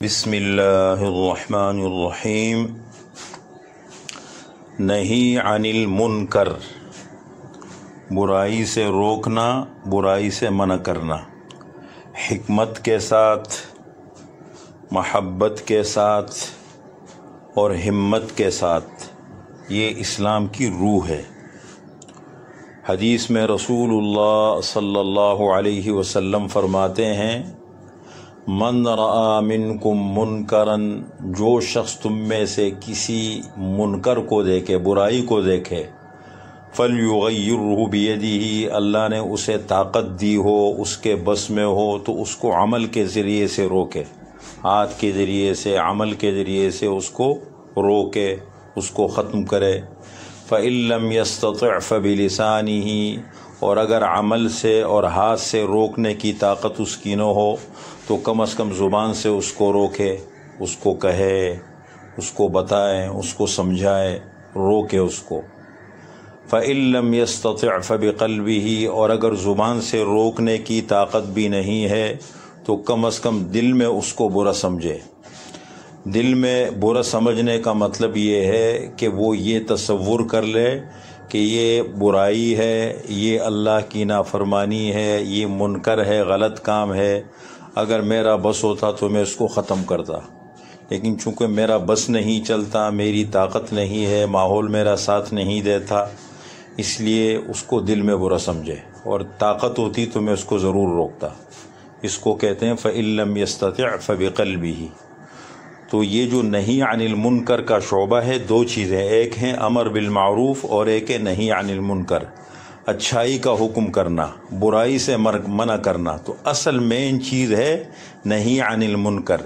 بسم اللہ الرحمن الرحیم۔ نہی عن المنکر، برائی سے روکنا، برائی سے منع کرنا، حکمت کے ساتھ، محبت کے ساتھ اور ہمت کے ساتھ، یہ اسلام کی روح ہے۔ حدیث میں رسول اللہ صلی اللہ علیہ وسلم فرماتے ہیں، من رأى منکم منکرا، جو شخص تم میں سے کسی منکر کو دیکھے، برائی کو دیکھے، فلیغیرہ بیدہ، اللہ نے اسے طاقت دی ہو، اس کے بس میں ہو تو اس کو عمل کے ذریعے سے روکے، ہاتھ کے ذریعے سے، عمل کے ذریعے سے اس کو روکے، اس کو ختم کرے۔ فإن لم يستطع فبلسانہ، اور اگر عمل سے اور ہاتھ سے روکنے کی طاقت اس کی نہ ہو تو کم از کم زبان سے اس کو روکے، اس کو کہے، اس کو بتائے، اس کو سمجھائے، روکے اس کو۔ فإن لم يستطع فبقلبہ، اور اگر زبان سے روکنے کی طاقت بھی نہیں ہے تو کم از کم دل میں اس کو برا سمجھے۔ دل میں برا سمجھنے کا مطلب یہ ہے کہ وہ یہ تصور کر لے کہ یہ برائی ہے، یہ اللہ کی نافرمانی ہے، یہ منکر ہے، غلط کام ہے، اگر میرا بس ہوتا تو میں اس کو ختم کرتا، لیکن چونکہ میرا بس نہیں چلتا، میری طاقت نہیں ہے، ماحول میرا ساتھ نہیں دیتا، اس لیے اس کو دل میں برا سمجھے، اور طاقت ہوتی تو میں اس کو ضرور روکتا۔ اس کو کہتے ہیں فإن لم يستطع فبقلبہ۔ تو یہ جو نہی عن المنکر کا شعبہ ہے، دو چیزیں، ایک ہیں امر بالمعروف اور ایک ہے نہی عن المنکر، اچھائی کا حکم کرنا، برائی سے منع کرنا۔ تو اصل مین چیز ہے نہی عن المنکر،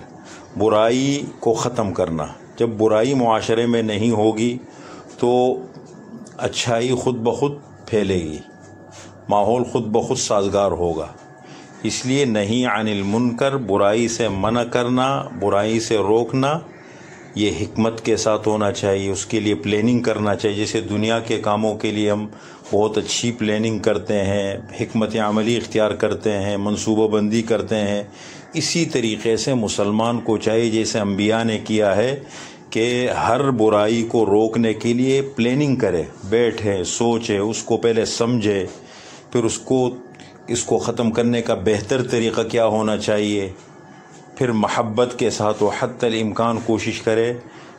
برائی کو ختم کرنا۔ جب برائی معاشرے میں نہیں ہوگی تو اچھائی خود بخود پھیلے گی، ماحول خود بخود سازگار ہوگا۔ اس لیے نہی عن المنکر، برائی سے منع کرنا، برائی سے روکنا، یہ حکمت کے ساتھ ہونا چاہیے، اس کے لیے پلاننگ کرنا چاہیے۔ جیسے دنیا کے کاموں کے لیے ہم بہت اچھی پلاننگ کرتے ہیں، حکمت عملی اختیار کرتے ہیں، منصوبہ بندی کرتے ہیں، اسی طریقے سے مسلمان کو چاہیے، جیسے انبیاء نے کیا ہے، کہ ہر برائی کو روکنے کے لیے پلاننگ کرے، بیٹھے، سوچے، اس کو پہلے سمجھے، پھر اس کو ختم کرنے کا بہتر طریقہ کیا ہونا چاہیے، پھر محبت کے ساتھ وہ حتی الامکان کوشش کرے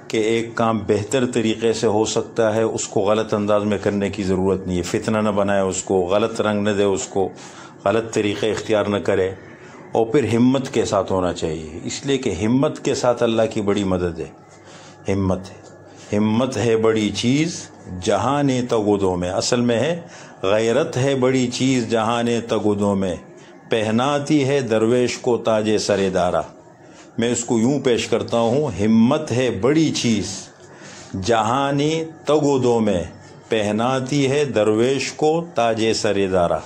کہ ایک کام بہتر طریقے سے ہو سکتا ہے، اس کو غلط انداز میں کرنے کی ضرورت نہیں ہے، فتنہ نہ بنائے، اس کو غلط رنگ نہ دے، اس کو غلط طریقے اختیار نہ کرے، اور پھر ہمت کے ساتھ ہونا چاہیے، اس لیے کہ ہمت کے ساتھ اللہ کی بڑی مدد ہے۔ ہمت ہے بڑی چیز جہاں نے تگودوں میں، اصل میں ہے غیرت ہے بڑی چیز جہاں نے تگودوں میں، پہناتی ہے درویش کو تاج سر دارا۔ میں اس کو یوں پیش کرتا ہوں، ہمت ہے بڑی چیز جہاں نے تگودوں میں، پہناتی ہے درویش کو تاج سر دارا۔